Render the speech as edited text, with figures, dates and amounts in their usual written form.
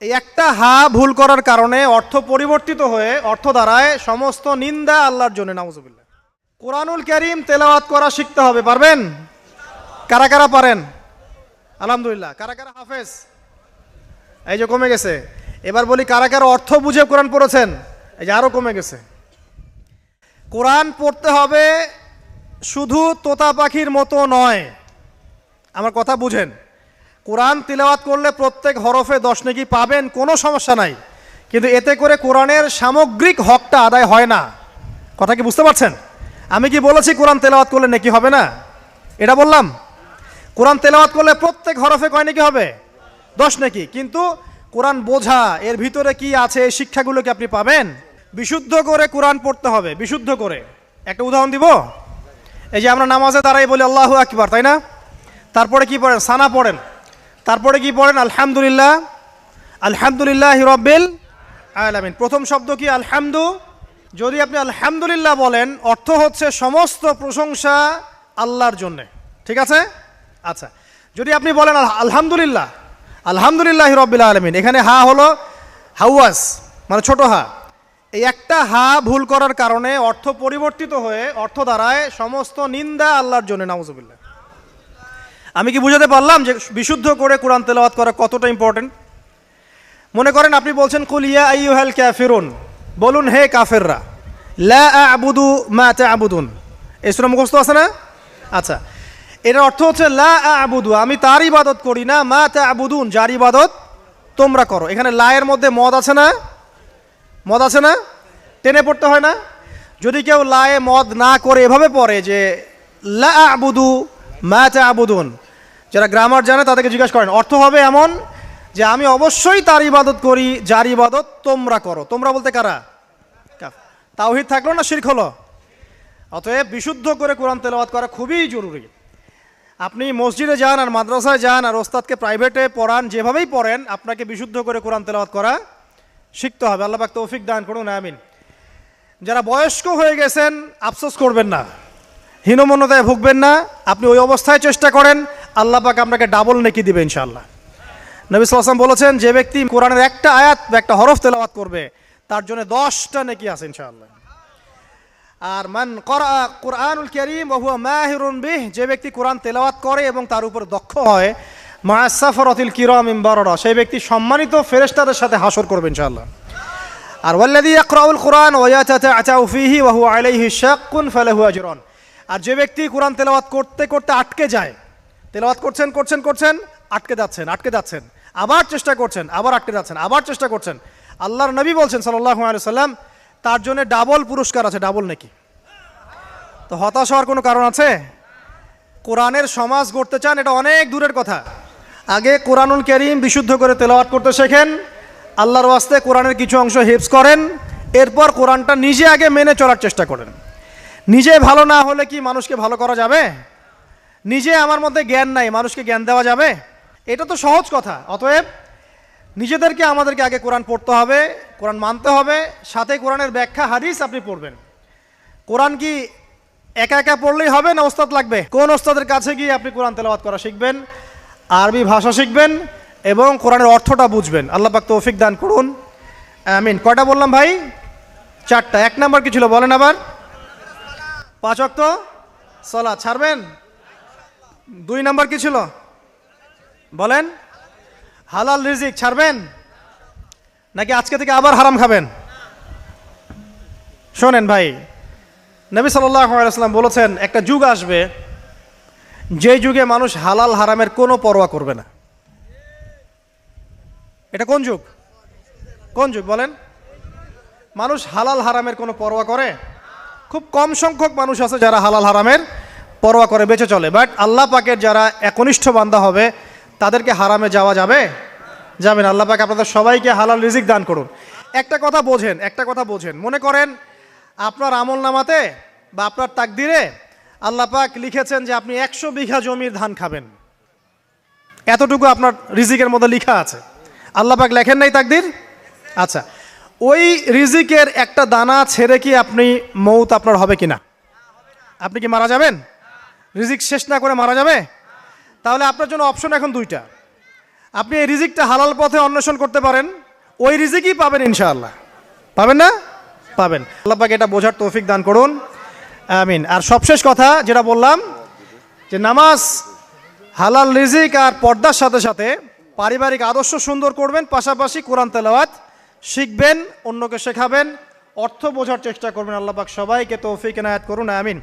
এই একটা হা ভুল করার কারণে অর্থ পরিবর্তিত হয়ে অর্থ দাঁড়ায় সমস্ত নিন্দা আল্লাহর জন্য। নাউজুবিল্লাহ। কোরআনুল কারীম তেলাওয়াত করা শিখতে হবে। পারবেন? কারা কারা পারেন? আলহামদুলিল্লাহ। কারা কারা হাফেজ? এই যে কমে গেছে। এবার বলি, কারা কারা অর্থ বুঝে কোরআন পড়েছেন? এই যে আরো কমে গেছে। কোরআন পড়তে হবে শুধু তোতা পাখির মতো নয়। আমার কথা বুঝেন। কোরআন তিলাওয়াত করলে প্রত্যেক হরফে 10 নেকি পাবেন, কোনো সমস্যা নাই, কিন্তু এতে করে কোরআনের সামগ্রিক হকটা আদায় হয় না। কথা কি বুঝতে পারছেন? আমি কি বলেছি কোরআন তেলাওয়াত করলে নেকি হবে না? এটা বললাম? কোরআন তেলাওয়াত করলে প্রত্যেক হরফে কয় নেকি হবে? 10 নেকি। কিন্তু কোরআন বোঝা, এর ভিতরে কি আছে, এই শিক্ষাগুলো কি আপনি পাবেন? বিশুদ্ধ করে কোরআন পড়তে হবে, বিশুদ্ধ করে। একটা উদাহরণ দিব। এই যে আমরা নামাজে দাঁড়াই বলি আল্লাহু আকবার, তাই না? তারপরে কি পড়েন? সানা পড়েন। তারপরে কি পড়েন? আলহামদুলিল্লাহ, আলহামদুলিল্লাহি রাব্বিল আলামিন। প্রথম শব্দ কি? আলহামদু। যদি আপনি আলহামদুলিল্লাহ বলেন, অর্থ হচ্ছে সমস্ত প্রশংসা আল্লাহর জন্যে। ঠিক আছে? আচ্ছা, যদি আপনি বলেন আলহামদুলিল্লাহ, আলহামদুলিল্লাহি রাব্বিল আলামিন, এখানে হা হলো হাওয়াস, মানে ছোট হা। এই একটা হা ভুল করার কারণে অর্থ পরিবর্তিত হয়ে অর্থ দাঁড়ায় সমস্ত নিন্দা আল্লাহর জন্য। নাউজুবিল্লাহ। আমি কি বুঝাতে পারলাম যে বিশুদ্ধ করে কোরআন তেলাওয়াত করা কতটা ইম্পর্টেন্ট? মনে করেন আপনি বলছেন কুল ইয়া আইয়ুহাল কাফিরুন, বলুন হে কাফেররা, লা আ'বুদু মা তা'বুদুন। এই সূরা মুখস্থ আছে না? আচ্ছা, এর অর্থ হচ্ছে লা আ'বুদু, আমি তার ইবাদত করি না, মা তা'বুদুন, যার ইবাদত তোমরা করো। এখানে লা এর মধ্যে মদ আছে না? মদ আছে না? টেনে পড়তে হয় না? যদি কেউ লায়ে মদ না করে এভাবে পড়ে যে লা আ'বুদু মা তা'বুদুন, যারা গ্রামার জানে তাদেরকে জিজ্ঞাসা করেন, অর্থ হবে এমন যে আমি অবশ্যই তার ইবাদত করি যার ইবাদত তোমরা করো। তোমরা বলতে কারা? তাওহীদ থাকলো না শিরক হলো? অতএব বিশুদ্ধ করে কোরআন তেলাওয়াত করা খুবই জরুরি। আপনি মসজিদে যান আর মাদ্রাসায় যান আর ওস্তাদকে প্রাইভেটে পড়ান, যেভাবেই পড়েন, আপনাকে বিশুদ্ধ করে কোরআন তেলাওয়াত করা শিখতে হবে। আল্লাহ পাক তৌফিক দান করুন, আমিন। যারা বয়স্ক হয়ে গেছেন, আফসোস করবেন না, হীনমন্যতায় ভুগবেন না। আপনি ওই অবস্থায় চেষ্টা করেন, আল্লাহ পাক আপনাকে ডাবল নেকি দিবে ইনশাআল্লাহ। নবী সাল্লাল্লাহু আলাইহি ওয়াসাল্লাম বলেছেন, যে ব্যক্তি কোরআনের একটা আয়াত বা একটা হরফ তেলাওয়াত করবে, তার জন্য 10টা নেকি আছে ইনশাআল্লাহ। আর মান ক্বারা কুরআনুল কারীম ওয়া হুয়া মাহিরুন বিহ, যে ব্যক্তি কোরআন তেলাওয়াত করে এবং তার উপর দক্ষ হয়, মা'আস সাফরাতিল কিরামিল বারারা, সেই ব্যক্তি সম্মানিত ফেরেশতাদের সাথে হাসর করবে ইনশাআল্লাহ। আর ওয়াল্লাযী ইয়াকরাউল কুরআন ওয়া ইয়াতাতাআতাউ ফীহি ওয়া হুয়া আলাইহি শাক্কুন ফালাহু আজরুন, আর যে ব্যক্তি কোরআন তেলাওয়াত করতে করতে আটকে যায়, তেলাওয়াত করছেন করছেন করছেন, আটকে যাচ্ছেন, আবার চেষ্টা করছেন, আবার আটকে যাচ্ছেন, আবার চেষ্টা করছেন, আল্লাহর নবী বলছেন সাল্লাল্লাহু আলাইহি ওয়াসাল্লাম, তার জন্য ডাবল পুরস্কার আছে, ডাবল নেকি। তো হতাশ হওয়ার কোনো কারণ আছে? কোরআনের সমাজ গড়তে চান, এটা অনেক দূরের কথা। আগে কোরআনুল কারীম বিশুদ্ধ করে তেলাওয়াত করতে শেখেন, আল্লাহর ওয়াস্তে কোরআনের কিছু অংশ হিফজ করেন, এরপর কোরআনটা নিজে আগে মেনে চলার চেষ্টা করেন। নিজে ভালো না হলে কি মানুষকে ভালো করা যাবে? নিজে আমার মধ্যে জ্ঞান নাই, মানুষকে জ্ঞান দেওয়া যাবে? এটা তো সহজ কথা। অতএব নিজেদেরকে আমাদেরকে আগে কোরআন পড়তে হবে, কোরআন মানতে হবে, সাথে কোরআনের ব্যাখ্যা হাদিস আপনি পড়বেন। কোরআন কি একা একা পড়লেই হবে না ওস্তাদ লাগবে? কোন ওস্তাদের কাছে গিয়ে আপনি কোরআন তেলাওয়াত করা শিখবেন, আরবি ভাষা শিখবেন এবং কোরআনের অর্থটা বুঝবেন। আল্লাহ পাক তৌফিক দান করুন, আমিন। কয়টা বললাম ভাই? 4টা। 1 নাম্বার কি ছিল বলেন আবার? 5 ওয়াক্ত সালাত ছাড়বেন। 2 নাম্বার কি ছিল বলেন? হালাল রিজিক ছাড়বেন, নাকি আজকে থেকে আবার হারাম খাবেন? শোনেন ভাই, নবী সাল্লাল্লাহু আলাইহি ওয়াসাল্লাম বলেছেন, একটা যুগ আসবে যে যুগে মানুষ হালাল হারামের কোনো পরোয়া করবে না। এটা কোন যুগ? কোন যুগ বলেন? মানুষ হালাল হারামের কোনো পরোয়া করে? খুব কম সংখ্যক মানুষ আছে যারা হালাল হারামের পরোয়া করে বেঁচে চলে। বাট আল্লাহ পাকের যারা একনিষ্ঠ বান্দা হবে, তাদেরকে হারামে যাওয়া যাবে? যাবেন। আল্লাহ পাক আপনাদের সবাইকে হালাল রিজিক দান করুন। একটা কথা বোঝেন, মনে করেন আপনার আমল নামাতে বা আপনার তাকদিরে আল্লাহ পাক লিখেছেন যে আপনি 100 বিঘা জমির ধান খাবেন, এতটুকু আপনার রিজিকের মধ্যে লেখা আছে। আল্লাহ পাক লেখেন নাই তাকদির? আচ্ছা, ওই রিজিকের একটা দানা ছেড়ে কি আপনি মৌত আপনার হবে কিনা? আপনি কি মারা যাবেন? রিজিক শেষ না করে মারা যাবে? তাহলে আপনার জন্য অপশন এখন 2টা। আপনি এই রিজিকটা হালাল পথে অন্বেষণ করতে পারেন, ওই রিজিকই পাবেন ইনশাআল্লাহ। পাবেন না? পাবেন। আল্লাহ পাক এটা বোঝার তৌফিক দান করুন, আমিন। আর সবশেষ কথা যেটা বললাম, যে নামাজ, হালাল রিজিক আর পর্দার সাথে সাথে পারিবারিক আদর্শ সুন্দর করবেন, পাশাপাশি কোরআন তেলাওয়াত শিখবেন, অন্যকে শেখাবেন, অর্থ বোঝার চেষ্টা করবেন। আল্লাহ পাক সবাইকে তৌফিক এনায়েত করুন, আমিন।